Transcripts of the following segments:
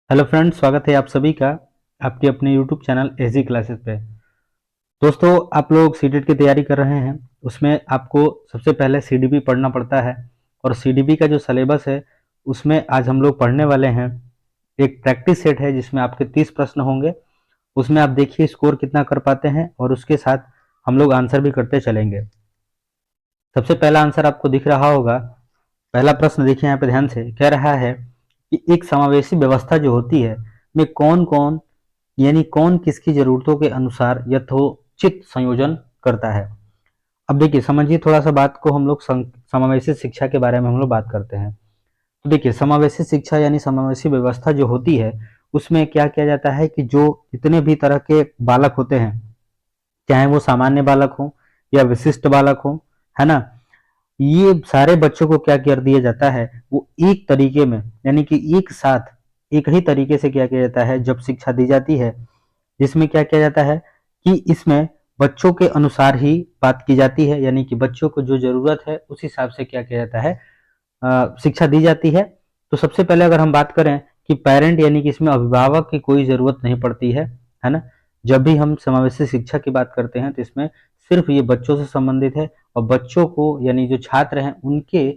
Hello friends, स्वागत है आप सभी का आपके अपने यूट्यूब चैनल एजी क्लासेस पे। दोस्तों, आप लोग सीटेट की तैयारी कर रहे हैं, उसमें आपको सबसे पहले सीडीपी पढ़ना पड़ता है। और सीडीपी का जो सिलेबस है उसमें आज हम लोग पढ़ने वाले हैं एक प्रैक्टिस सेट है जिसमें आपके 30 प्रश्न होंगे। उसमें आप देखिए स्कोर कितना कर पाते हैं और उसके साथ हम लोग आंसर भी करते चलेंगे। सबसे पहला आंसर आपको दिख रहा होगा। पहला प्रश्न देखिए यहाँ पे ध्यान से, कह रहा है कि एक समावेशी व्यवस्था जो होती है में कौन कौन यानी कौन किसकी जरूरतों के अनुसार यथोचित संयोजन करता है। अब देखिए समझिए थोड़ा सा बात को, हम लोग समावेशी शिक्षा के बारे में हम लोग बात करते हैं। तो देखिए समावेशी शिक्षा यानी समावेशी व्यवस्था जो होती है उसमें क्या किया जाता है कि जो जितने भी तरह के बालक होते हैं, चाहे वो सामान्य बालक हो या विशिष्ट बालक हो, है ना, ये सारे बच्चों को क्या कर दिया जाता है, वो एक तरीके में यानी कि एक साथ एक ही तरीके से क्या किया जाता है जब शिक्षा दी जाती है, जिसमें क्या किया जाता है कि इसमें बच्चों के अनुसार ही बात की जाती है, यानी कि बच्चों को जो जरूरत है उस हिसाब से क्या किया जाता है, शिक्षा दी जाती है। तो सबसे पहले अगर हम बात करें कि पेरेंट यानी कि इसमें अभिभावक की कोई ज़रूरत नहीं पड़ती है ना। जब भी हम समावेशी शिक्षा की बात करते हैं तो इसमें सिर्फ ये बच्चों से संबंधित है और बच्चों को यानी जो छात्र हैं उनके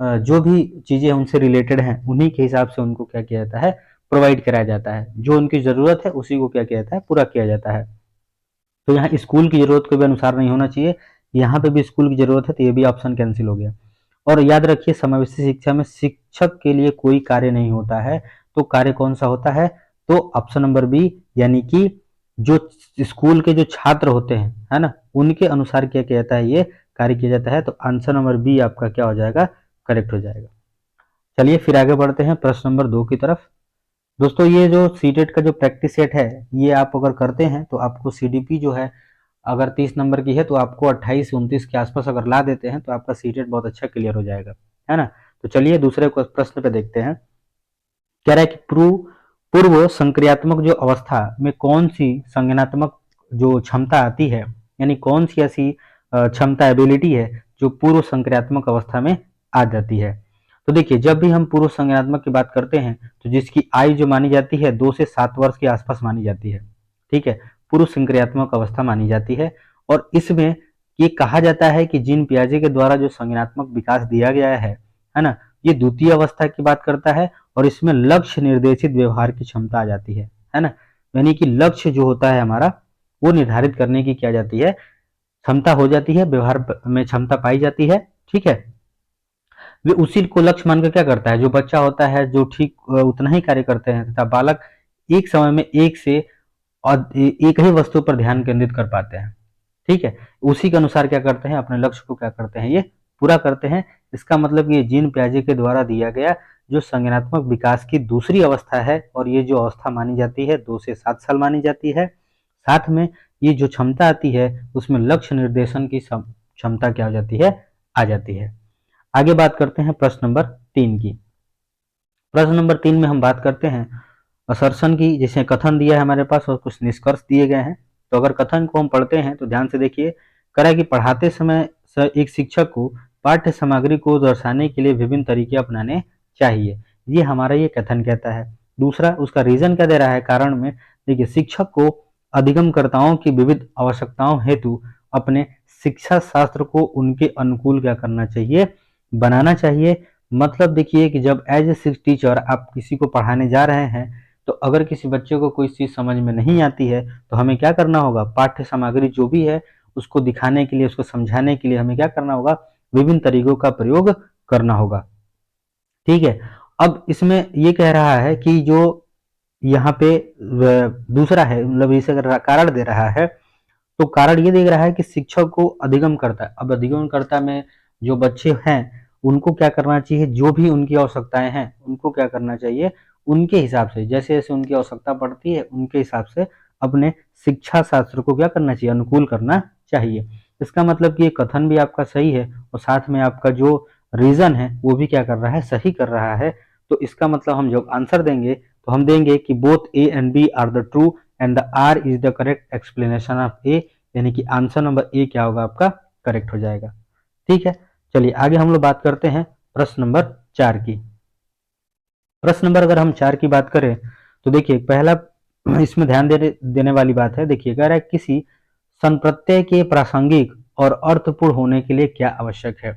जो भी चीज़ें उनसे रिलेटेड हैं उन्हीं के हिसाब से उनको क्या किया जाता है, प्रोवाइड कराया जाता है। जो उनकी ज़रूरत है उसी को क्या किया जाता है, पूरा किया जाता है। तो यहाँ स्कूल की ज़रूरत के भी अनुसार नहीं होना चाहिए, यहाँ पे भी स्कूल की ज़रूरत है तो ये भी ऑप्शन कैंसिल हो गया। और याद रखिए समावेशी शिक्षा में शिक्षक के लिए कोई कार्य नहीं होता है। तो कार्य कौन सा होता है, तो ऑप्शन नंबर बी, यानी कि जो स्कूल के जो छात्र होते हैं, है ना, उनके अनुसार क्या किया जाता है, ये कार्य किया जाता है। तो आंसर नंबर बी आपका क्या हो जाएगा, करेक्ट हो जाएगा। चलिए फिर आगे बढ़ते हैं प्रश्न नंबर 2 की तरफ। दोस्तों, ये जो सीटेट का जो प्रैक्टिस सेट है ये आप अगर करते हैं तो आपको सीडीपी जो है अगर 30 नंबर की है तो आपको 28 से 29 के आसपास अगर ला देते हैं तो आपका सीटेट बहुत अच्छा क्लियर हो जाएगा, है ना। तो चलिए दूसरे प्रश्न पे देखते हैं। कह रहा है कि पूर्व संक्रियात्मक जो अवस्था में कौन सी संज्ञानात्मक जो क्षमता आती है, यानी कौन सी ऐसी क्षमता एबिलिटी है जो पूर्व संक्रियात्मक अवस्था में आ जाती है। तो देखिए जब भी हम पूर्व संज्ञानात्मक की बात करते हैं तो जिसकी आयु जो मानी जाती है 2 से 7 वर्ष के आसपास मानी जाती है, ठीक है, पूर्व संक्रियात्मक अवस्था मानी जाती है। और इसमें ये कहा जाता है कि जीन पियाजे के द्वारा जो संज्ञानात्मक विकास दिया गया है ना, ये द्वितीय अवस्था की बात करता है और इसमें लक्ष्य निर्देशित व्यवहार की क्षमता आ जाती है ना। यानी कि लक्ष्य जो होता है हमारा वो निर्धारित करने की क्या जाती है, क्षमता हो जाती है, व्यवहार में क्षमता पाई जाती है, ठीक है। वे उसी को लक्ष्य मानकर क्या करता है, जो बच्चा होता है जो ठीक उतना ही कार्य करते हैं तथा बालक एक समय में एक से और एक ही वस्तु पर ध्यान केंद्रित कर पाते हैं, ठीक है। उसी के अनुसार क्या करते हैं, अपने लक्ष्य को क्या करते हैं, ये पूरा करते हैं। इसका मतलब ये जीन पियाजे के द्वारा दिया गया जो संज्ञानात्मक विकास की दूसरी अवस्था है और ये जो अवस्था मानी जाती है 2 से 7 साल मानी जाती है। साथ में ये जो क्षमता आती है उसमें लक्ष्य निर्देशन की क्षमता क्या हो जाती है, आ जाती है। आगे बात करते हैं प्रश्न नंबर 3 की। प्रश्न नंबर 3 में हम बात करते हैं असर्शन की, जिसे कथन दिया है हमारे पास और कुछ निष्कर्ष दिए गए हैं। तो अगर कथन को हम पढ़ते हैं तो ध्यान से देखिए, करा कि पढ़ाते समय एक शिक्षक को पाठ्य सामग्री को दर्शाने के लिए विभिन्न तरीके अपनाने चाहिए। ये हमारा ये कथन कहता है। दूसरा उसका रीजन क्या दे रहा है, कारण में देखिए शिक्षक को अधिगमकर्ताओं की विविध आवश्यकताओं हेतु अपने शिक्षा शास्त्र को उनके अनुकूल क्या करना चाहिए, बनाना चाहिए। मतलब देखिए कि जब एज ए टीचर आप किसी को पढ़ाने जा रहे हैं तो अगर किसी बच्चे को कोई चीज़ समझ में नहीं आती है तो हमें क्या करना होगा, पाठ्य सामग्री जो भी है उसको दिखाने के लिए, उसको समझाने के लिए हमें क्या करना होगा, विभिन्न तरीकों का प्रयोग करना होगा, ठीक है। अब इसमें ये कह रहा है कि जो यहाँ पे दूसरा है, मतलब इसे अगर कारण दे रहा है तो कारण ये दे रहा है कि शिक्षक को अधिगम करता है। अब अधिगम करता में जो बच्चे हैं उनको क्या करना चाहिए, जो भी उनकी आवश्यकताएं हैं उनको क्या करना चाहिए, उनके हिसाब से जैसे जैसे उनकी आवश्यकता पड़ती है उनके हिसाब से अपने शिक्षा शास्त्र को क्या करना चाहिए, अनुकूल करना चाहिए। इसका मतलब कि ये कथन भी आपका सही है और साथ में आपका जो रीजन है वो भी क्या कर रहा है, सही कर रहा है। तो इसका मतलब हम जब आंसर देंगे तो हम देंगे कि both A and B are the true and the R is the correct explanation of A, यानी कि आंसर नंबर ए क्या होगा, आपका करेक्ट हो जाएगा, ठीक है। चलिए आगे हम लोग बात करते हैं प्रश्न नंबर 4 की। प्रश्न नंबर अगर हम 4 की बात करें तो देखिए पहला इसमें ध्यान देने वाली बात है। देखिए कह रहा है किसी संप्रत्यय के प्रासंगिक और अर्थपूर्ण होने के लिए क्या आवश्यक है।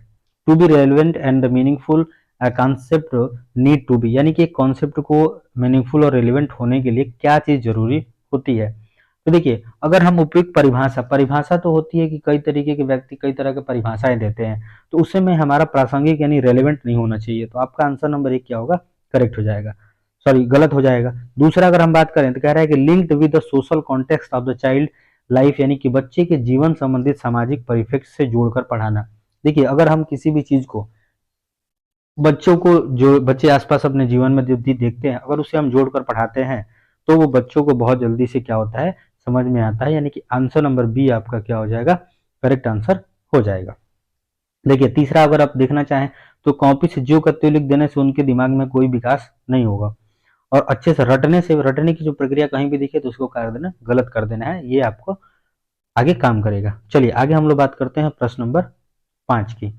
To be relevant and the meaningful concept need to be, यानी कि कॉन्सेप्ट को मीनिंगफुल और रेलिवेंट होने के लिए क्या चीज जरूरी होती है। तो देखिए अगर हम उपयुक्त परिभाषा, परिभाषा तो होती है कि कई तरीके के व्यक्ति कई तरह के परिभाषाएं देते हैं, तो उससे में हमारा प्रासंगिक यानी रेलिवेंट नहीं होना चाहिए। तो आपका आंसर नंबर 1 क्या होगा, करेक्ट हो जाएगा, सॉरी गलत हो जाएगा। दूसरा अगर हम बात करें तो कह रहा है कि linked with the social context of the child life, यानी कि बच्चे के जीवन संबंधित सामाजिक परिप्रेक्ष्य से जोड़कर पढ़ाना। देखिए अगर हम किसी भी चीज को, बच्चों को, जो बच्चे आसपास अपने जीवन में जो देखते हैं, अगर उसे हम जोड़कर पढ़ाते हैं तो वो बच्चों को बहुत जल्दी से क्या होता है, समझ में आता है। यानी कि आंसर नंबर बी आपका क्या हो जाएगा, करेक्ट आंसर हो जाएगा। देखिए तीसरा अगर आप देखना चाहें तो कॉपी से जो करते लिख देने से उनके दिमाग में कोई विकास नहीं होगा, और अच्छे से रटने से, रटने की जो प्रक्रिया कहीं भी दिखे तो उसको कर देना, गलत कर देना है, ये आपको आगे काम करेगा। चलिए आगे हम लोग बात करते हैं प्रश्न नंबर 5 की।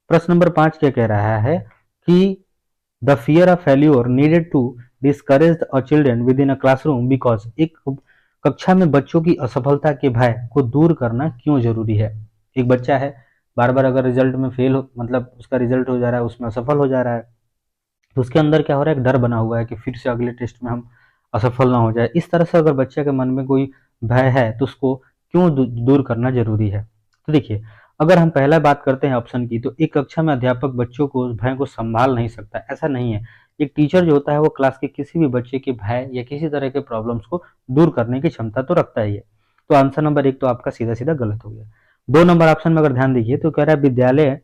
प्रश्न नंबर 5 क्या कह रहा है कि the fear of failure needed to discourage a children within a classroom because, एक कक्षा में बच्चों की असफलता के भय को दूर करना क्यों जरूरी है। एक बच्चा है, बार बार अगर रिजल्ट में फेल हो, मतलब उसका रिजल्ट हो जा रहा है, उसमें असफल हो जा रहा है, तो उसके अंदर क्या हो रहा है, एक डर बना हुआ है कि फिर से अगले टेस्ट में हम असफल ना हो जाए। इस तरह से अगर बच्चे के मन में कोई भय है तो उसको क्यों दूर करना जरूरी है। तो देखिए अगर हम पहला बात करते हैं ऑप्शन की, तो एक कक्षा में अध्यापक बच्चों को उस भय को संभाल नहीं सकता, ऐसा नहीं है। एक टीचर जो होता है वो क्लास के किसी भी बच्चे के भय या किसी तरह के प्रॉब्लम्स को दूर करने की क्षमता तो रखता ही है। तो आंसर नंबर 1 तो आपका सीधा सीधा गलत हो गया। 2 नंबर ऑप्शन में अगर ध्यान दीजिए तो कह रहा है विद्यालय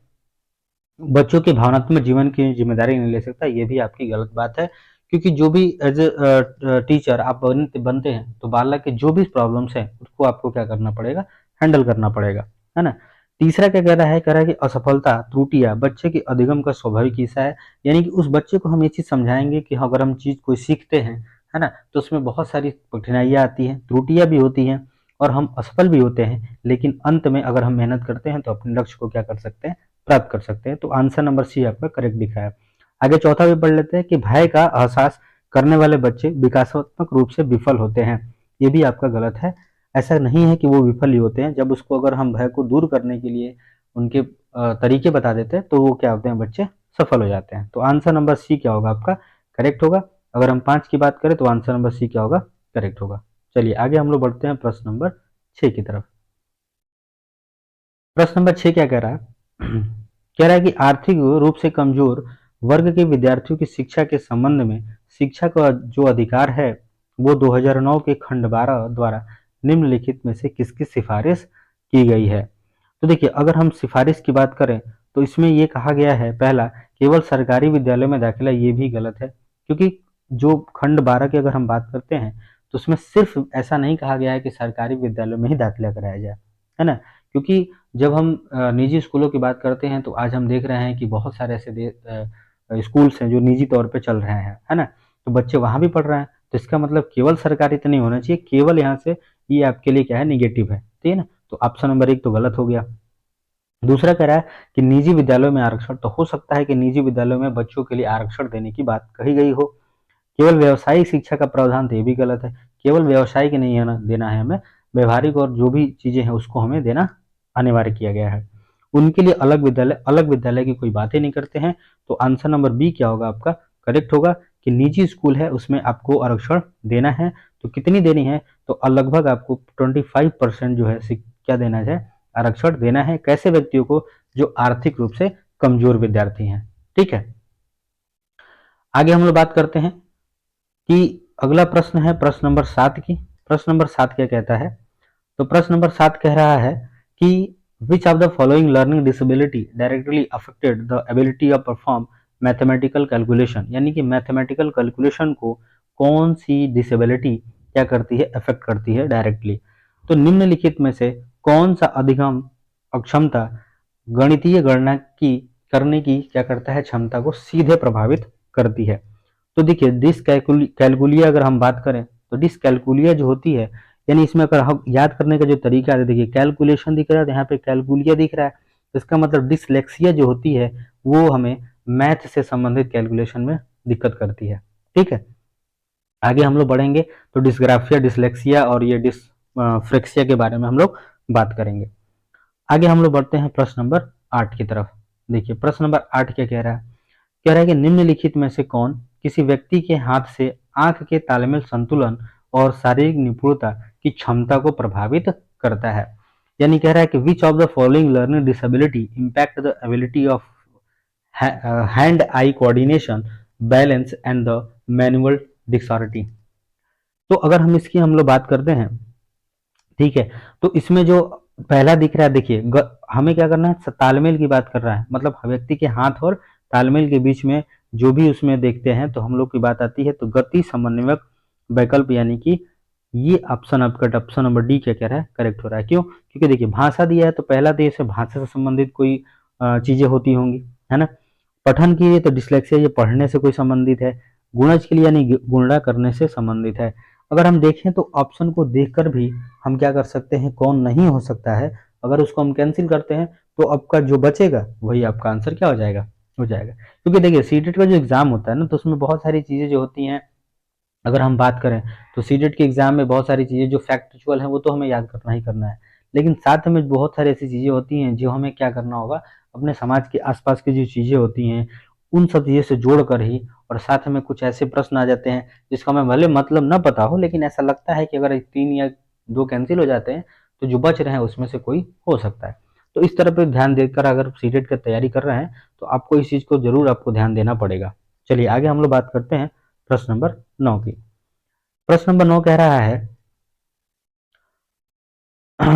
बच्चों के भावनात्मक जीवन की जिम्मेदारी नहीं ले सकता, ये भी आपकी गलत बात है। क्योंकि जो भी एज ए टीचर आप बनते हैं तो बालक के जो भी प्रॉब्लम्स हैं उसको आपको क्या करना पड़ेगा, हैंडल करना पड़ेगा, है ना। तीसरा क्या कह रहा है, कह रहा है कि असफलता त्रुटियां बच्चे के अधिगम का स्वाभाविक हिस्सा है। यानी कि उस बच्चे को हम ये चीज समझाएंगे कि अगर हम चीज कोई सीखते हैं, है ना, तो उसमें बहुत सारी कठिनाइयां आती हैं, त्रुटियां भी होती हैं, और हम असफल भी होते हैं, लेकिन अंत में अगर हम मेहनत करते हैं तो अपने लक्ष्य को क्या कर सकते हैं, प्राप्त कर सकते हैं। तो आंसर नंबर सी आपका करेक्ट दिखा है। आगे चौथा भी पढ़ लेते हैं कि भय का एहसास करने वाले बच्चे विकासात्मक रूप से विफल होते हैं। ये भी आपका गलत है। ऐसा नहीं है कि वो विफल ही होते हैं, जब उसको अगर हम भय को दूर करने के लिए उनके तरीके बता देते हैं तो वो क्या होते हैं, बच्चे सफल हो जाते हैं। तो आंसर नंबर सी क्या होगा आपका, करेक्ट होगा। अगर हम 5 की बात करें तो आंसर नंबर सी क्या होगा, करेक्ट होगा। चलिए आगे हम लोग बढ़ते हैं प्रश्न नंबर 6 की तरफ। प्रश्न नंबर 6 क्या कह रहा है कह रहा है कि आर्थिक रूप से कमजोर वर्ग के विद्यार्थियों की शिक्षा के संबंध में शिक्षा का जो अधिकार है वो 2009 के खंड 12 द्वारा निम्नलिखित में से किसकी सिफारिश की गई है। तो देखिए अगर हम सिफारिश की बात करें तो इसमें ये कहा गया है, पहला केवल सरकारी विद्यालय में दाखिला, ये भी गलत है। क्योंकि जो खंड 12 की अगर हम बात करते हैं तो उसमें सिर्फ ऐसा नहीं कहा गया है कि सरकारी विद्यालयों में ही दाखिला कराया जाए, है ना। क्योंकि जब हम निजी स्कूलों की बात करते हैं तो आज हम देख रहे हैं कि बहुत सारे ऐसे स्कूल्स हैं जो निजी तौर पे चल रहे हैं, है ना। तो बच्चे वहां भी पढ़ रहे हैं, तो इसका मतलब केवल सरकारी तो नहीं होना चाहिए, केवल यहाँ से ये आपके लिए क्या है, निगेटिव है, ठीक है ना। तो ऑप्शन नंबर 1 तो गलत हो गया। दूसरा कह रहा है कि निजी विद्यालयों में आरक्षण, तो हो सकता है कि निजी विद्यालयों में बच्चों के लिए आरक्षण देने की बात कही गई हो। केवल व्यावसायिक शिक्षा का प्रावधान, तो ये भी गलत है। केवल व्यवसाय की नहीं है ना, देना है हमें, व्यवहारिक और जो भी चीजें हैं उसको हमें देना अनिवार्य किया गया है। उनके लिए अलग विद्यालय की कोई बात ही नहीं करते हैं। तो आंसर नंबर बी क्या होगा आपका, करेक्ट होगा कि निजी स्कूल है उसमें आपको आरक्षण देना है। तो कितनी देनी है, तो लगभग आपको 25% जो है क्या देना है, आरक्षण देना है। कैसे व्यक्तियों को, जो आर्थिक रूप से कमजोर विद्यार्थी हैं, ठीक है। आगे हम लोग बात करते हैं कि अगला प्रश्न है प्रश्न नंबर 7 की। प्रश्न नंबर 7 क्या कहता है, तो प्रश्न नंबर 7 कह रहा है कि which of the following learning disability directly affected the ability of perform mathematical calculation, यानी कि मैथमेटिकल कैलकुलेशन को कौन सी डिसेबिलिटी क्या करती है, अफेक्ट करती है डायरेक्टली। तो निम्नलिखित में से कौन सा अधिगम अक्षमता गणितीय गणना की करने की क्या करता है, क्षमता को सीधे प्रभावित करती है। तो देखिए डिसकैलकुलिया अगर हम बात करें तो डिसकैलकुलिया जो होती है, यानी इसमें अगर हम याद करने का जो तरीका है, देखिए कैलकुलेशन दिख रहा है तो यहाँ पे कैलकुलिया दिख रहा है, तो इसका मतलब डिसलेक्सिया जो होती है वो हमें मैथ से संबंधित कैलकुलेशन में दिक्कत करती है, ठीक है। आगे हम लोग बढ़ेंगे तो डिस्ग्राफिया, डिसलेक्सिया और ये डिसफ्रेक्सिया के बारे में हम लोग बात करेंगे। आगे हम लोग बढ़ते हैं प्रश्न नंबर 8 की तरफ। देखिए प्रश्न नंबर 8 क्या कह रहा है? कह रहा है कि निम्नलिखित में से कौन किसी व्यक्ति के हाथ से आंख के तालमेल, संतुलन और शारीरिक निपुणता की क्षमता को प्रभावित करता है। यानी कह रहा है कि which of the following learning disability impact the ability of hand eye coordination, balance and the manual dexterity. तो अगर हम लोग बात करते हैं, ठीक है, तो इसमें जो पहला दिख रहा है, देखिए हमें क्या करना है, तालमेल की बात कर रहा है, मतलब व्यक्ति के हाथ और तालमेल के बीच में जो भी उसमें देखते हैं तो हम लोग की बात आती है तो गति समन्वयक वैकल्प, यानी कि ये ऑप्शन आपका ऑप्शन नंबर डी क्या कह रहा है, करेक्ट हो रहा है। क्यों? क्योंकि देखिए भाषा दिया है तो पहला तो इससे भाषा से संबंधित कोई चीजें होती होंगी, है ना। पठन के लिए तो डिसलेक्सिया, ये पढ़ने से कोई संबंधित है। गुणज के लिए यानी गुणा करने से संबंधित है। अगर हम देखें तो ऑप्शन को देखकर भी हम क्या कर सकते हैं, कौन नहीं हो सकता है, अगर उसको हम कैंसिल करते हैं तो आपका जो बचेगा वही आपका आंसर क्या हो जाएगा, हो जाएगा। क्योंकि देखिए सीटेट का जो एग्जाम होता है ना, तो उसमें बहुत सारी चीजें जो होती हैं, अगर हम बात करें तो सीटेट के एग्जाम में बहुत सारी चीजें जो फैक्चुअल है वो तो हमें याद करना ही करना है, लेकिन साथ में बहुत सारी ऐसी चीजें होती हैं जो हमें क्या करना होगा, अपने समाज के आसपास की जो चीजें होती हैं उन सब चीजों से जोड़ कर ही, और साथ में कुछ ऐसे प्रश्न आ जाते हैं जिसका हमें भले मतलब न पता हो, लेकिन ऐसा लगता है कि अगर 3 या 2 कैंसिल हो जाते हैं तो जो बच रहे हैं उसमें से कोई हो सकता है। तो इस तरह पे ध्यान देकर अगर सीटेट की तैयारी कर रहे हैं तो आपको इस चीज को जरूर आपको ध्यान देना पड़ेगा। चलिए आगे हम लोग बात करते हैं प्रश्न नंबर 9 की। प्रश्न नंबर 9 कह रहा है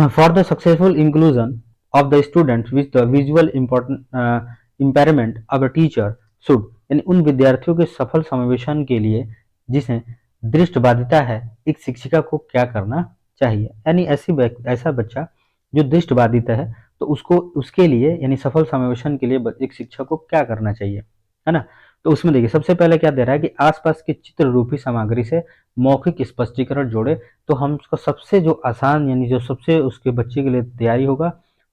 for the successful inclusion of the students with the visual impairment of the teacher should, यानी उन विद्यार्थियों के सफल समावेशन के लिए जिसे दृष्टिबाधिता है, एक शिक्षिका को क्या करना चाहिए। यानी ऐसा बच्चा जो दृष्टिबाधित है तो उसको उसके लिए यानी सफल समावेशन के लिए एक शिक्षक को क्या करना चाहिए, है ना। तो उसमें देखिए सबसे पहले क्या दे रहा है कि आसपास के चित्र रूपी सामग्री से मौखिक स्पष्टीकरण जोड़े। तो हम उसको सबसे जो आसान यानी जो सबसे उसके बच्चे के लिए तैयारी होगा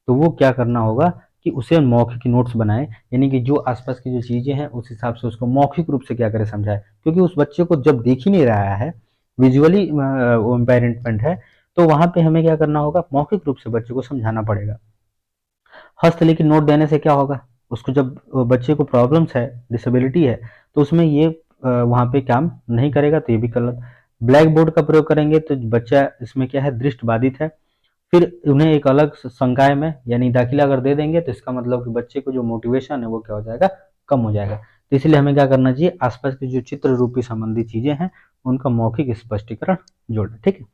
तो वो क्या करना होगा कि उसे मौखिक नोट्स बनाए, यानी कि जो आसपास की जो चीजें हैं उस हिसाब से उसको मौखिक रूप से क्या करे, समझाए। क्योंकि उस बच्चे को जब देख ही नहीं रहा है, विजुअली वो इम्पेयरमेंट है, तो वहां पे हमें क्या करना होगा, मौखिक रूप से बच्चे को समझाना पड़ेगा। हस्तलिखित नोट देने से क्या होगा, उसको जब बच्चे को प्रॉब्लम्स है, डिसेबिलिटी है, तो उसमें ये वहाँ पे काम नहीं करेगा, तो ये भी गलत। ब्लैक बोर्ड का प्रयोग करेंगे तो बच्चा इसमें क्या है, दृष्टिबाधित है, फिर उन्हें एक अलग संकाय में यानी दाखिला अगर दे देंगे तो इसका मतलब कि बच्चे को जो मोटिवेशन है वो क्या हो जाएगा, कम हो जाएगा। तो इसलिए हमें क्या करना चाहिए, आसपास की जो चित्र रूपी संबंधी चीजें हैं उनका मौखिक स्पष्टीकरण जोड़ना। ठीक है,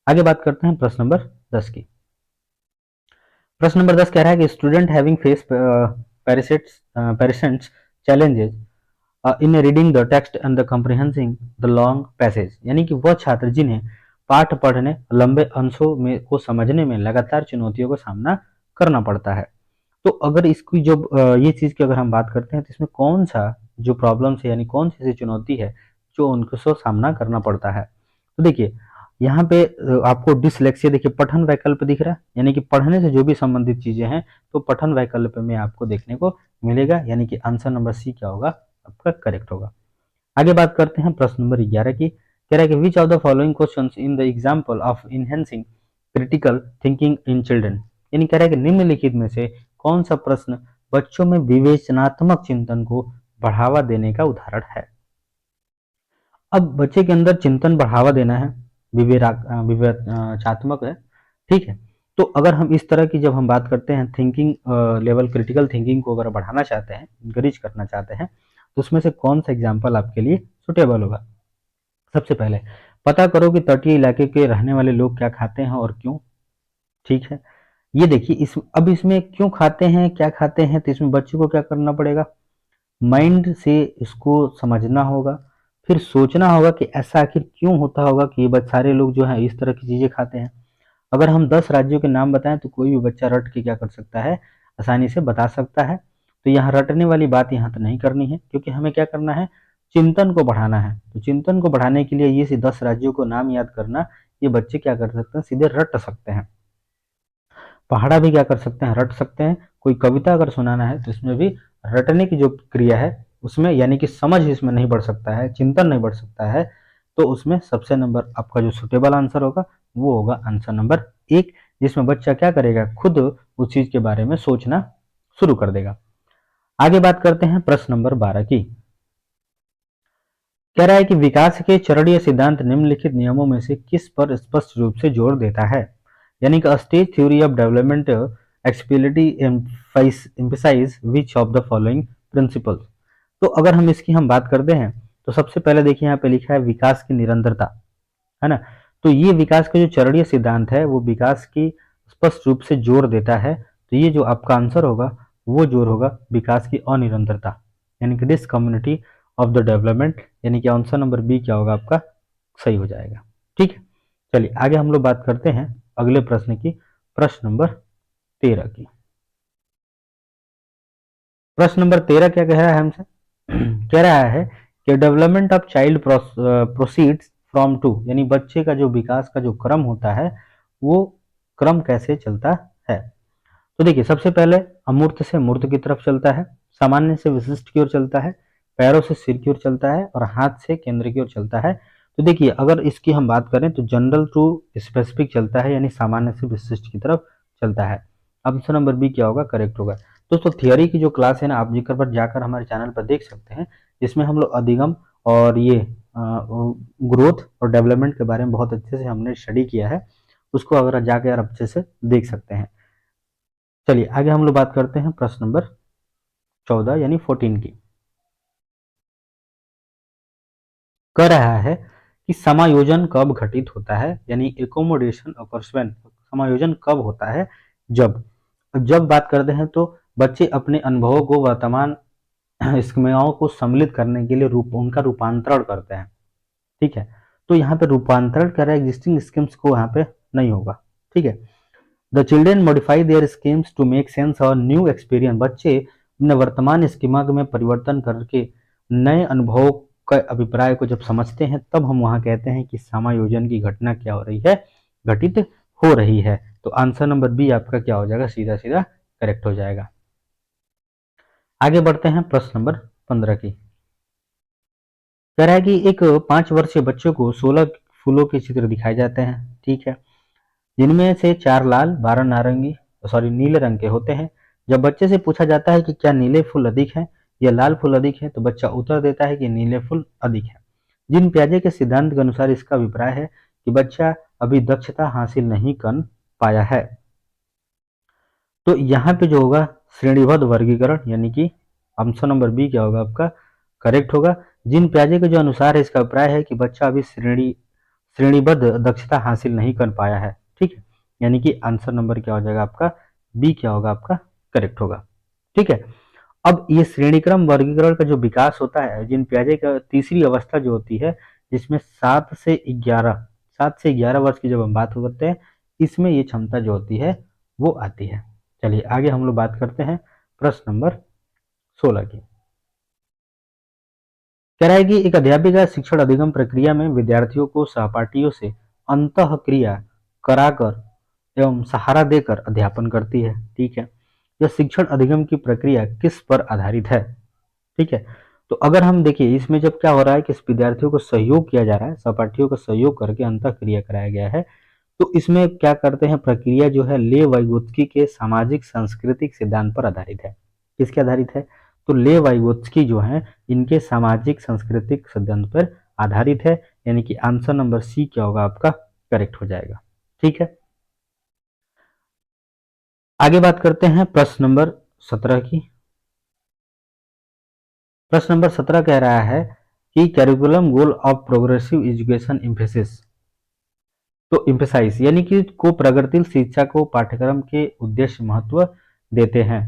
आगे बात करते हैं प्रश्न नंबर 10 की। प्रश्न नंबर 10 कह रहा है कि student having face persistent challenges in reading the text and the comprehending the long passage, यानी कि वह छात्र जिन्हें पाठ पढ़ने, लंबे अंशों में को समझने में लगातार चुनौतियों का सामना करना पड़ता है। तो अगर इसकी जो ये चीज की अगर हम बात करते हैं तो इसमें कौन सा जो प्रॉब्लम है यानी कौन सी ऐसी चुनौती है जो उनको सामना करना पड़ता है। तो देखिए यहाँ पे आपको डिसलेक्सिया, देखिए पठन वैकल्प दिख रहा है, यानी कि पढ़ने से जो भी संबंधित चीजें हैं तो पठन वैकल्प में आपको देखने को मिलेगा, यानी कि आंसर नंबर सी क्या होगा, आपका करेक्ट होगा। आगे बात करते हैं प्रश्न नंबर 11 की। कह रहा है कि which of the following questions in the example of enhancing critical thinking in children, यानी कह रहा है कि निम्नलिखित में से कौन सा प्रश्न बच्चों में विवेचनात्मक चिंतन को बढ़ावा देने का उदाहरण है। अब बच्चे के अंदर चिंतन बढ़ावा देना है, विवेचनात्मक है, ठीक है। तो अगर हम इस तरह की जब हम बात करते हैं थिंकिंग लेवल, क्रिटिकल थिंकिंग को अगर बढ़ाना चाहते हैं, इंकरेज करना चाहते हैं, तो उसमें से कौन सा एग्जाम्पल आपके लिए सुटेबल होगा। सबसे पहले पता करो कि तटीय इलाके के रहने वाले लोग क्या खाते हैं और क्यों। ठीक है, ये देखिए अब इसमें क्यों खाते हैं, क्या खाते हैं, तो इसमें बच्चे को क्या करना पड़ेगा, माइंड से इसको समझना होगा, फिर सोचना होगा कि ऐसा आखिर क्यों होता होगा कि ये सारे लोग जो है इस तरह की चीजें खाते हैं। अगर हम 10 राज्यों के नाम बताएं तो कोई भी बच्चा रट के क्या कर सकता है, आसानी से बता सकता है। तो यहाँ रटने वाली बात यहाँ तो नहीं करनी है, क्योंकि हमें क्या करना है, चिंतन को बढ़ाना है। तो चिंतन को बढ़ाने के लिए ये 10 राज्यों को नाम याद करना, ये बच्चे क्या कर सकते हैं, सीधे रट सकते हैं। पहाड़ा भी क्या कर सकते हैं, रट सकते हैं। कोई कविता अगर सुनाना है तो इसमें भी रटने की जो क्रिया है उसमें, यानी कि समझ इसमें नहीं बढ़ सकता है, चिंतन नहीं बढ़ सकता है, तो उसमें सबसे नंबर आपका जो सुटेबल आंसर होगा वो होगा आंसर नंबर 1, जिसमें बच्चा क्या करेगा, खुद उस चीज के बारे में सोचना शुरू कर देगा। आगे बात करते हैं प्रश्न नंबर 12 की। कह रहा है कि विकास के चरण या सिद्धांत निम्नलिखित नियमों में से किस पर स्पष्ट रूप से जोर देता है, यानी कि stage theory of development explicitly emphasise which of the following principles. तो अगर हम इसकी बात करते हैं तो सबसे पहले देखिए यहाँ पे लिखा है विकास की निरंतरता, है ना। तो ये विकास का जो चरणीय सिद्धांत है वो विकास की स्पष्ट रूप से जोर देता है। तो ये जो आपका आंसर होगा वो जोर होगा विकास की अनिरंतरता, यानी कि डिसकम्युनिटी ऑफ द डेवलपमेंट, यानी कि आंसर नंबर बी क्या होगा आपका, सही हो जाएगा। ठीक है, चलिए आगे हम लोग बात करते हैं अगले प्रश्न की, प्रश्न नंबर 13 की। प्रश्न नंबर 13 क्या कह रहा है हमसे कह रहा है कि development of child proceeds from to, यानी बच्चे का जो विकास का जो क्रम होता है वो क्रम कैसे चलता है। तो देखिए सबसे पहले अमूर्त से मूर्त की तरफ चलता है, सामान्य से विशिष्ट की ओर चलता है, पैरों से सिर की ओर चलता है और हाथ से केंद्र की ओर चलता है। तो देखिए अगर इसकी हम बात करें तो जनरल टू स्पेसिफिक चलता है, यानी सामान्य से विशिष्ट की तरफ चलता है। ऑप्शन नंबर बी क्या होगा, करेक्ट होगा। दोस्तों थियोरी की जो क्लास है ना, आप जिक्र पर जाकर हमारे चैनल पर देख सकते हैं, जिसमें हम लोग अधिगम और ये ग्रोथ और डेवलपमेंट के बारे में बहुत अच्छे से हमने स्टडी किया है, उसको अगर जाकर आप अच्छे से देख सकते हैं। चलिए आगे हम लोग बात करते हैं प्रश्न नंबर 14 यानी 14 की। कह रहा है कि समायोजन कब घटित होता है, यानी एकोमोडेशन ऑकर्स व्हेन, समायोजन कब होता है, जब जब बात करते हैं तो बच्चे अपने अनुभवों को वर्तमान स्कीमाओं को सम्मिलित करने के लिए उनका रूपांतरण करते हैं। ठीक है, तो यहाँ पे रूपांतरण कर रहा है, एग्जिस्टिंग स्कीम्स को यहाँ पे नहीं होगा। ठीक है, the children modify their schemes to make sense और न्यू एक्सपीरियंस, बच्चे अपने वर्तमान स्कीमा में परिवर्तन करके नए अनुभवों का अभिप्राय को जब समझते हैं तब हम वहां कहते हैं कि समायोजन की घटना क्या हो रही है, घटित हो रही है। तो आंसर नंबर बी आपका क्या हो जाएगा, सीधा सीधा करेक्ट हो जाएगा। आगे बढ़ते हैं प्रश्न नंबर 15 की। कह रहा है कि एक 5 वर्षीय बच्चे को 16 फूलों के चित्र दिखाए जाते हैं, ठीक है, जिनमें से 4 लाल 12 नारंगी नीले रंग के होते हैं। जब बच्चे से पूछा जाता है कि क्या नीले फूल अधिक हैं या लाल फूल अधिक है, तो बच्चा उत्तर देता है कि नीले फूल अधिक है। जिन पियाजे के सिद्धांत के अनुसार इसका अभिप्राय है कि बच्चा अभी दक्षता हासिल नहीं कर पाया है। तो यहाँ पे जो होगा श्रेणीबद्ध वर्गीकरण, यानी कि ऑप्शन नंबर बी क्या होगा आपका, करेक्ट होगा। जिन पियाजे के जो अनुसार है इसका अभिप्राय है कि बच्चा अभी श्रेणीबद्ध दक्षता हासिल नहीं कर पाया है। ठीक है, यानी कि आंसर नंबर क्या हो जाएगा आपका, बी क्या होगा आपका, करेक्ट होगा। ठीक है, अब ये श्रेणीक्रम वर्गीकरण का जो विकास होता है जिन पियाजे का तीसरी अवस्था जो होती है, जिसमें 7 से 11 वर्ष की जब हम बात करते हैं, इसमें ये क्षमता जो होती है वो आती है। चलिए आगे हम लोग बात करते हैं प्रश्न नंबर 16 की। कह रहा है कि एक अध्यापिका शिक्षण अधिगम प्रक्रिया में विद्यार्थियों को सहपाठियों से अंतः क्रिया कराकर एवं सहारा देकर अध्यापन करती है। ठीक है, यह शिक्षण अधिगम की प्रक्रिया किस पर आधारित है। ठीक है, तो अगर हम देखिए इसमें जब क्या हो रहा है कि विद्यार्थियों को सहयोग किया जा रहा है, सहपाठियों का सहयोग करके अंतः क्रिया कराया गया है, तो इसमें क्या करते हैं, प्रक्रिया जो है ले वाइगोत्स्की के सामाजिक सांस्कृतिक सिद्धांत पर आधारित है। किसके आधारित है, तो ले वाइगोत्स्की जो है इनके सामाजिक सांस्कृतिक सिद्धांत पर आधारित है, यानी कि आंसर नंबर सी क्या होगा आपका, करेक्ट हो जाएगा। ठीक है, आगे बात करते हैं प्रश्न नंबर 17 की। प्रश्न नंबर 17 कह रहा है कि curriculum goal of progressive education emphasis, तो इम्फेसाइज यानी कि को प्रगतिशील शिक्षा को पाठ्यक्रम के उद्देश्य महत्व देते हैं।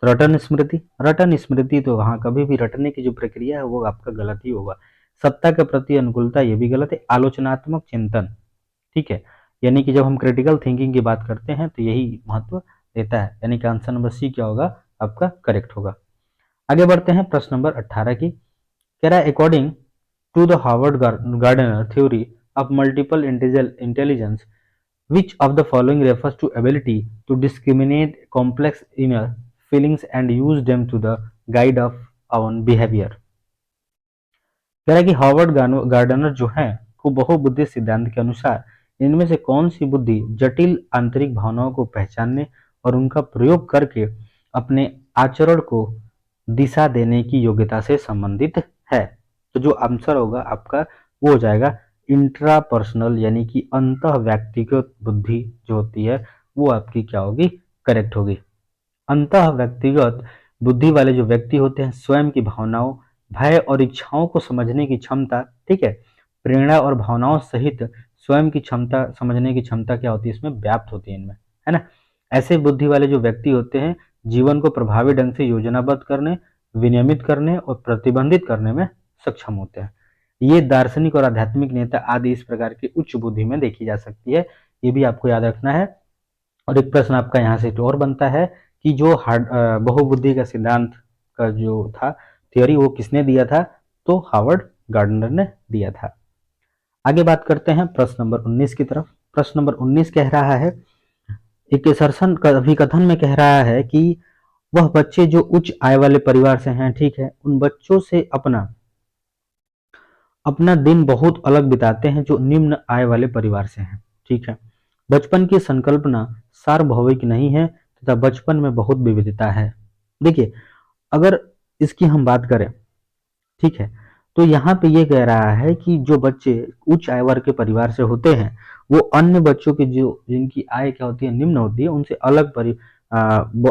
रटन स्मृति, रटन स्मृति तो वहां कभी भी रटने की जो प्रक्रिया है वो आपका गलत ही होगा। सत्ता के प्रति अनुकूलता ये भी गलत है। आलोचनात्मक चिंतन, ठीक है, यानी कि जब हम क्रिटिकल थिंकिंग की बात करते हैं तो यही महत्व देता है, यानी कि आंसर नंबर सी क्या होगा आपका, करेक्ट होगा। आगे बढ़ते हैं प्रश्न नंबर 18 की। कह रहा है according to the Harvard Gardner theory of multiple intelligence which of the following refers to ability to discriminate complex inner feelings and use them to the guide of our behavior। कह रहा है कि Harvard gardener जो है बहुबुद्धि सिद्धांत के अनुसार इनमें से कौन सी बुद्धि जटिल आंतरिक भावनाओं को पहचानने और उनका प्रयोग करके अपने आचरण को दिशा देने की योग्यता से संबंधित है? तो जो आंसर होगा आपका वो हो जाएगा इंट्रापर्सनल, यानी कि अंतः व्यक्तिगत बुद्धि जो होती है वो आपकी क्या होगी? करेक्ट होगी। अंतः व्यक्तिगत बुद्धि वाले जो व्यक्ति होते हैं स्वयं की भावनाओं, भय और इच्छाओं को समझने की क्षमता, ठीक है, प्रेरणा और भावनाओं सहित स्वयं की क्षमता समझने की क्षमता क्या होती है इसमें व्याप्त होती है इनमें, है ना। ऐसे बुद्धि वाले जो व्यक्ति होते हैं जीवन को प्रभावी ढंग से योजनाबद्ध करने, विनियमित करने और प्रतिबंधित करने में सक्षम होते हैं। ये दार्शनिक और आध्यात्मिक नेता आदि इस प्रकार की उच्च बुद्धि में देखी जा सकती है, ये भी आपको याद रखना है। और एक प्रश्न आपका यहाँ से और बनता है कि जो बहुबुद्धि का सिद्धांत का जो था थियोरी वो किसने दिया था? तो हार्वर्ड गार्डनर ने दिया था। आगे बात करते हैं प्रश्न नंबर 19 की तरफ। प्रश्न नंबर 19 कह रहा है, एक सर्सन अभिकथन में कह रहा है कि वह बच्चे जो उच्च आय वाले परिवार से हैं, ठीक है, उन बच्चों से अपना अपना दिन बहुत अलग बिताते हैं जो निम्न आय वाले परिवार से हैं, ठीक है। बचपन की संकल्पना सार्वभौमिक नहीं है तथा बचपन में बहुत विविधता है। देखिए, अगर इसकी हम बात करें, ठीक है, तो यहाँ पे ये कह रहा है कि जो बच्चे उच्च आय वर्ग के परिवार से होते हैं वो अन्य बच्चों की जो जिनकी आय क्या होती है निम्न होती है उनसे अलग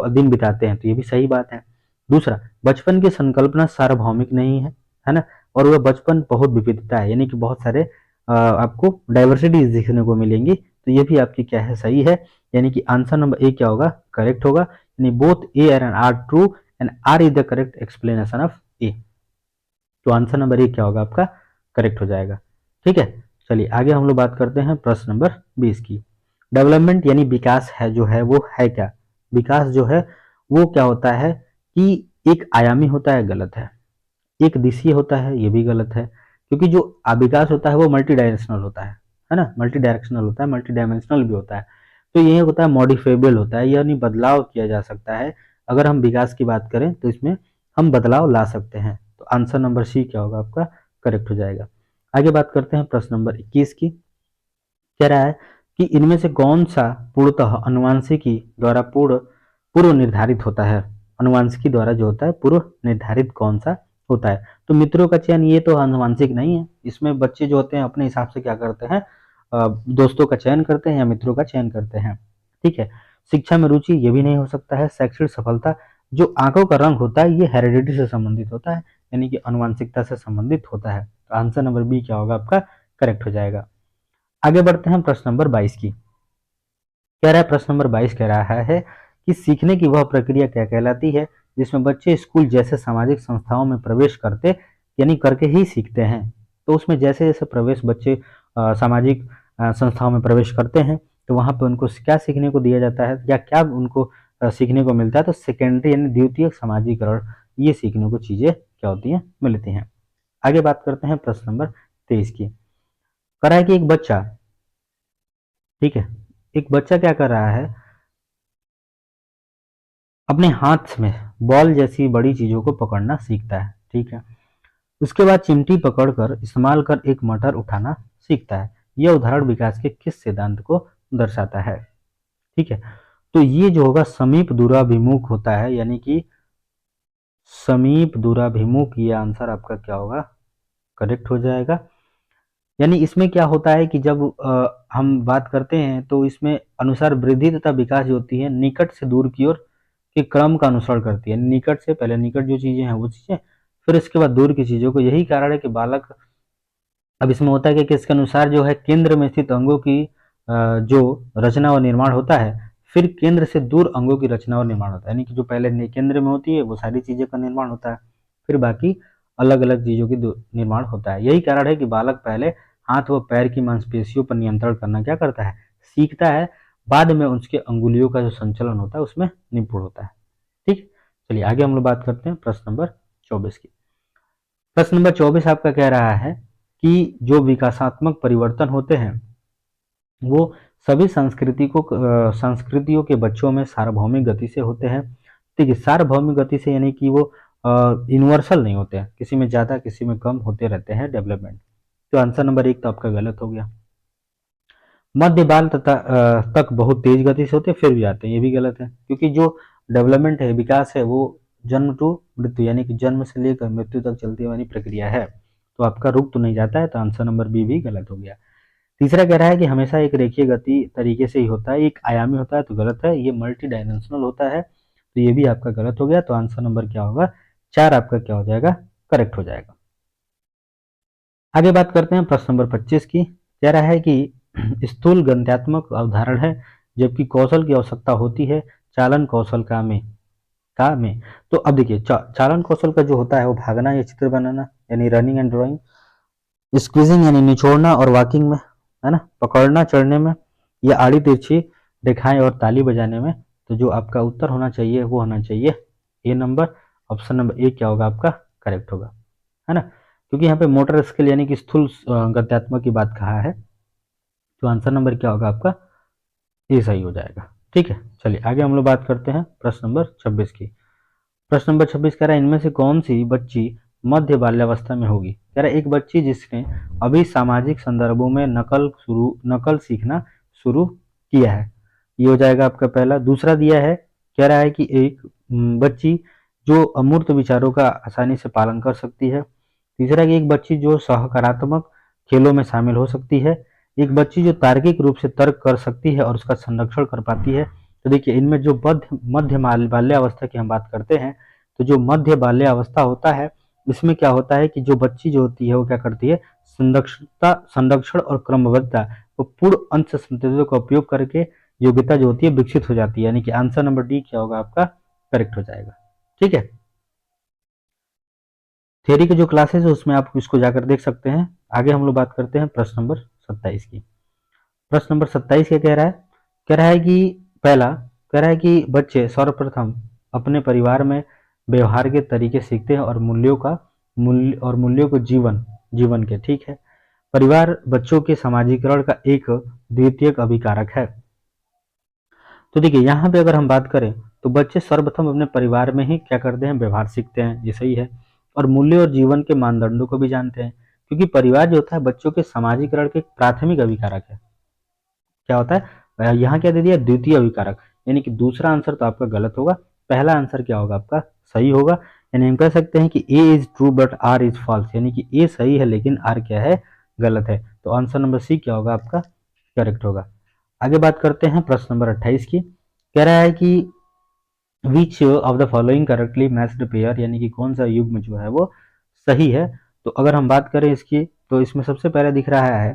दिन बिताते हैं, तो ये भी सही बात है। दूसरा, बचपन की संकल्पना सार्वभौमिक नहीं है ना, और वह बचपन बहुत विविधता है, यानी कि बहुत सारे आपको डाइवर्सिटीज देखने को मिलेंगी, तो ये भी आपकी क्या है? सही है, यानी कि आंसर नंबर ए क्या होगा? करेक्ट होगा, यानी both A and R true and R is the correct explanation of A. तो आंसर नंबर ए क्या होगा आपका? करेक्ट हो जाएगा। ठीक है, चलिए आगे हम लोग बात करते हैं प्रश्न नंबर 20 की। डेवलपमेंट यानी विकास है जो है वो है क्या? विकास जो है वो क्या होता है कि एक आयामी होता है, गलत है। एक दिशीय होता है, ये भी गलत है, क्योंकि जो विकास होता है वो मल्टी डायरेक्शनल होता है ना, मल्टी डायरेक्शनल होता है, मल्टी डायमेंशनल भी होता है। तो ये होता है मॉडिफेबल होता है, यानी बदलाव किया जा सकता है। अगर हम विकास की बात करें तो इसमें हम बदलाव ला सकते हैं, तो आंसर नंबर सी क्या होगा आपका? करेक्ट हो जाएगा। आगे बात करते हैं प्रश्न नंबर 21 की। कह रहा है कि इनमें से कौन सा पूर्णतः अनुवांशिकी द्वारा पूर्व निर्धारित होता है? अनुवांशिकी द्वारा जो होता है पूर्व निर्धारित कौन सा होता है? तो मित्रों का चयन ये तो अनुवांशिक नहीं है, इसमें बच्चे जो होते हैं अपने हिसाब से क्या करते हैं? दोस्तों का चयन करते हैं या मित्रों का चयन करते हैं, ठीक है। शिक्षा में रुचि, ये भी नहीं हो सकता है। शैक्षणिक सफलता, जो आंखों का रंग होता है ये हेरिडिटी से संबंधित होता है, यानी कि अनुवांशिकता से संबंधित होता है, तो आंसर नंबर बी क्या होगा आपका? करेक्ट हो जाएगा। आगे बढ़ते हैं प्रश्न नंबर 22 की। कह रहा है प्रश्न नंबर 22 कह रहा है कि सीखने की वह प्रक्रिया क्या कहलाती है जिसमें बच्चे स्कूल जैसे सामाजिक संस्थाओं में प्रवेश करते यानी करके ही सीखते हैं? तो उसमें जैसे जैसे प्रवेश बच्चे सामाजिक संस्थाओं में प्रवेश करते हैं तो वहां पे उनको क्या सीखने को दिया जाता है या क्या उनको सीखने को मिलता है? तो सेकेंडरी यानी द्वितीयक समाजीकरण, ये सीखने को चीजें क्या होती हैं? मिलती हैं। आगे बात करते हैं प्रश्न नंबर 23 की। कह रहा है कि एक बच्चा, ठीक है, एक बच्चा क्या कर रहा है? अपने हाथ में बॉल जैसी बड़ी चीजों को पकड़ना सीखता है, ठीक है। उसके बाद चिमटी पकड़कर इस्तेमाल कर एक मटर उठाना सीखता है। यह उदाहरण विकास के किस सिद्धांत को दर्शाता है? ठीक है, तो ये जो होगा समीप दूराभिमुख होता है, यानी कि समीप दूराभिमुख, ये आंसर आपका क्या होगा? करेक्ट हो जाएगा। यानी इसमें क्या होता है कि जब हम बात करते हैं तो इसमें अनुसार वृद्धि तथा विकास जो होती है निकट से दूर की ओर के क्रम का अनुसरण करती है। निकट से पहले निकट जो चीजें हैं वो चीजें, फिर इसके बाद दूर की चीजों को। यही कारण है कि बालक, अब इसमें होता है कि इसके अनुसार जो है केंद्र में स्थित अंगों की जो रचना और निर्माण होता है, फिर केंद्र से दूर अंगों की रचना और निर्माण होता है, यानी कि जो पहले केंद्र में होती है वो सारी चीजें का निर्माण होता है, फिर बाकी अलग अलग चीजों की निर्माण होता है। यही कारण है कि बालक पहले हाथ व पैर की मांसपेशियों पर नियंत्रण करना क्या करता है? सीखता है, बाद में उसके अंगुलियों का जो संचलन होता है उसमें निपुण होता है। ठीक, चलिए आगे हम लोग बात करते हैं प्रश्न नंबर 24 की। प्रश्न नंबर 24 आपका कह रहा है कि जो विकासात्मक परिवर्तन होते हैं वो सभी संस्कृतियों के बच्चों में सार्वभौमिक गति से होते हैं। ठीक है, सार्वभौमिक गति से यानी कि वो यूनिवर्सल नहीं होते हैं, किसी में ज्यादा किसी में कम होते रहते हैं डेवलपमेंट। तो आंसर नंबर 1 तो आपका गलत हो गया। मध्य बाल तथा तक बहुत तेज गति से होते फिर भी आते हैं, ये भी गलत है, क्योंकि जो डेवलपमेंट है, विकास है, वो जन्म टू मृत्यु यानी कि जन्म से लेकर मृत्यु तक चलती वाली प्रक्रिया है, तो आपका रुक तो नहीं जाता है, तो आंसर नंबर बी भी गलत हो गया। तीसरा कह रहा है कि हमेशा एक रेखीय गति तरीके से ही होता है, एक आयामी होता है, तो गलत है, ये मल्टी डायमेंशनल होता है, तो ये भी आपका गलत हो गया। तो आंसर नंबर क्या होगा, 4 आपका क्या हो जाएगा, करेक्ट हो जाएगा। आगे बात करते हैं प्रश्न नंबर 25 की। कह रहा है कि स्थूल गणितात्मक अवधारण है, जबकि कौशल की आवश्यकता होती है चालन कौशल का में। तो अब देखिए, चालन कौशल का जो होता है वो भागना या चित्र बनाना यानी रनिंग एंड ड्राइंग, स्क्वीजिंग यानी निचोड़ना और वॉकिंग में, है ना, पकड़ना चढ़ने में, या आड़ी तिरछी रेखाएं और ताली बजाने में। तो जो आपका उत्तर होना चाहिए वो होना चाहिए ए नंबर, ऑप्शन नंबर ए क्या होगा आपका, करेक्ट होगा, है ना, क्योंकि यहाँ पे मोटर स्किल यानी कि स्थूल गत्यात्मक की बात कहा है, तो आंसर नंबर क्या होगा आपका, ए सही हो जाएगा। ठीक है, चलिए आगे हम लोग बात करते हैं प्रश्न नंबर 26 की। प्रश्न नंबर 26 कह रहा है, इनमें से कौन सी बच्ची मध्य बाल्यावस्था में होगी। कह रहा है एक बच्ची जिसने अभी सामाजिक संदर्भों में नकल सीखना शुरू किया है, ये हो जाएगा आपका पहला। दूसरा दिया है, कह रहा है कि एक बच्ची जो अमूर्त विचारों का आसानी से पालन कर सकती है। तीसरा कि एक बच्ची जो सकारात्मक खेलों में शामिल हो सकती है। एक बच्ची जो तार्किक रूप से तर्क कर सकती है और उसका संरक्षण कर पाती है। तो देखिए, इनमें जो मध्य बाल्यावस्था की हम बात करते हैं, तो जो मध्य बाल्यावस्था होता है, इसमें क्या होता है कि जो बच्ची जो होती है वो क्या करती है, संरक्षण और क्रमबद्धता, वो पूर्ण अंश संततियों का उपयोग करके योग्यता जो होती है विकसित हो जाती है, यानी कि आंसर नंबर डी क्या होगा आपका, करेक्ट हो जाएगा। ठीक है, थियरी के जो क्लासेस है उसमें आप इसको जाकर देख सकते हैं। आगे हम लोग बात करते हैं प्रश्न नंबर 27 की। प्रश्न नंबर 27 क्या कह रहा है, कह रहा है कि पहला, कह रहा है कि बच्चे सर्वप्रथम अपने परिवार में व्यवहार के तरीके सीखते हैं और मूल्यों को जीवन के, ठीक है, परिवार बच्चों के समाजीकरण का एक द्वितीयक अभिकारक है। तो देखिए, यहाँ पे अगर हम बात करें तो बच्चे सर्वप्रथम अपने परिवार में ही क्या करते हैं, व्यवहार सीखते हैं, ये सही है, और मूल्य और जीवन के मानदंडों को भी जानते हैं, क्योंकि परिवार जो होता है बच्चों के समाजीकरण के प्राथमिक अभिकारक है। क्या होता है, यहाँ क्या दे दिया, द्वितीय अभिकारक, यानी कि दूसरा आंसर तो आपका गलत होगा, पहला आंसर क्या होगा आपका, सही होगा। यानी हम कह सकते हैं कि A is true but R is false, यानी कि ए सही है लेकिन आर क्या है, गलत है, तो आंसर नंबर सी क्या होगा आपका, करेक्ट होगा। आगे बात करते हैं प्रश्न नंबर 28 की। कह रहा है कि which of the following correctly matched pair, यानी कि कौन सा युग्म जो है वो सही है। तो अगर हम बात करें इसकी, तो इसमें सबसे पहले दिख रहा है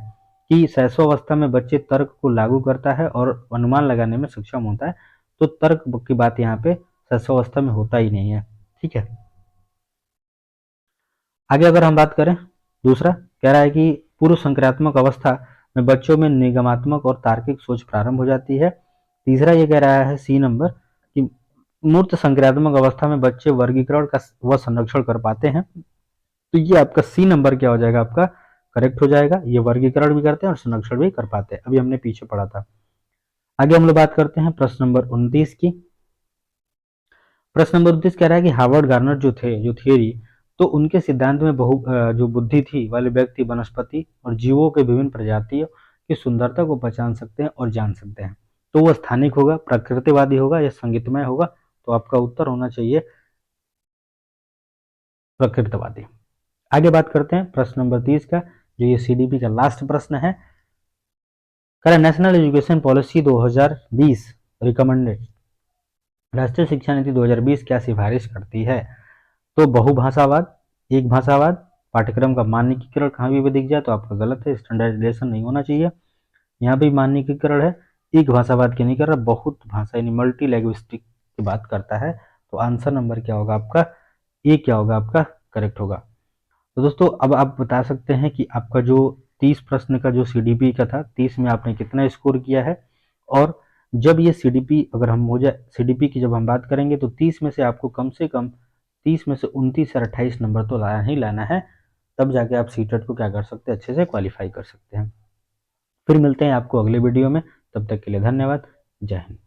कि शैशवावस्था में बच्चे तर्क को लागू करता है और अनुमान लगाने में सक्षम होता है, तो तर्क की बात यहाँ पे शैशवावस्था में होता ही नहीं है। ठीक है, आगे अगर हम बात करें, दूसरा कह रहा है कि पूर्व संक्रात्मक अवस्था में बच्चों में निगमात्मक और तार्किक सोच प्रारंभ हो जाती है। तीसरा ये कह रहा है सी नंबर कि मूर्त संक्रात्मक अवस्था में बच्चे वर्गीकरण का व संरक्षण कर पाते हैं, तो ये आपका सी नंबर क्या हो जाएगा आपका, करेक्ट हो जाएगा, ये वर्गीकरण भी करते हैं और संरक्षण भी कर पाते हैं, अभी हमने पीछे पढ़ा था। आगे हम लोग बात करते हैं प्रश्न नंबर 29 की। प्रश्न नंबर 29 कह रहा है कि हार्वर्ड गार्नर जो थे, जो थियरी, तो उनके सिद्धांत में जो बुद्धि थी वाले व्यक्ति वनस्पति और जीवों के विभिन्न प्रजातियों की सुंदरता को पहचान सकते हैं और जान सकते हैं। तो वो स्थानिक होगा, प्रकृतिवादी होगा या संगीतमय होगा, तो आपका उत्तर होना चाहिए प्रकृतिवादी। आगे बात करते हैं प्रश्न नंबर 30 का, जो ये सीडीपी का लास्ट प्रश्न है। कह नेशनल एजुकेशन पॉलिसी 2020 रिकमेंडेड, राष्ट्रीय शिक्षा नीति 2020 क्या सिफारिश करती है। तो बहुभाषावाद, एक भाषावाद, पाठ्यक्रम का मानकीकरण कहाँ भी दिख जाए तो आपका गलत है, स्टैंडर्डाइजेशन नहीं होना चाहिए, यहाँ भी मानकीकरण है, एक भाषावाद की नहीं कर रहा, बहुत भाषा यानी मल्टी लैंग्विस्टिक की बात करता है, तो आंसर नंबर क्या होगा आपका, ए क्या होगा आपका, करेक्ट होगा। तो दोस्तों अब आप बता सकते हैं कि आपका जो 30 प्रश्न का जो सीडीपी का था, 30 में आपने कितना स्कोर किया है, और जब ये सीडीपी अगर हम हो जाए, सीडीपी की जब हम बात करेंगे तो 30 में से आपको कम से कम 30 में से 29 या 28 नंबर तो लाना ही लाना है, तब जाके आप सीटेट को क्या कर सकते हैं, अच्छे से क्वालिफाई कर सकते हैं। फिर मिलते हैं आपको अगले वीडियो में, तब तक के लिए धन्यवाद, जय हिंद।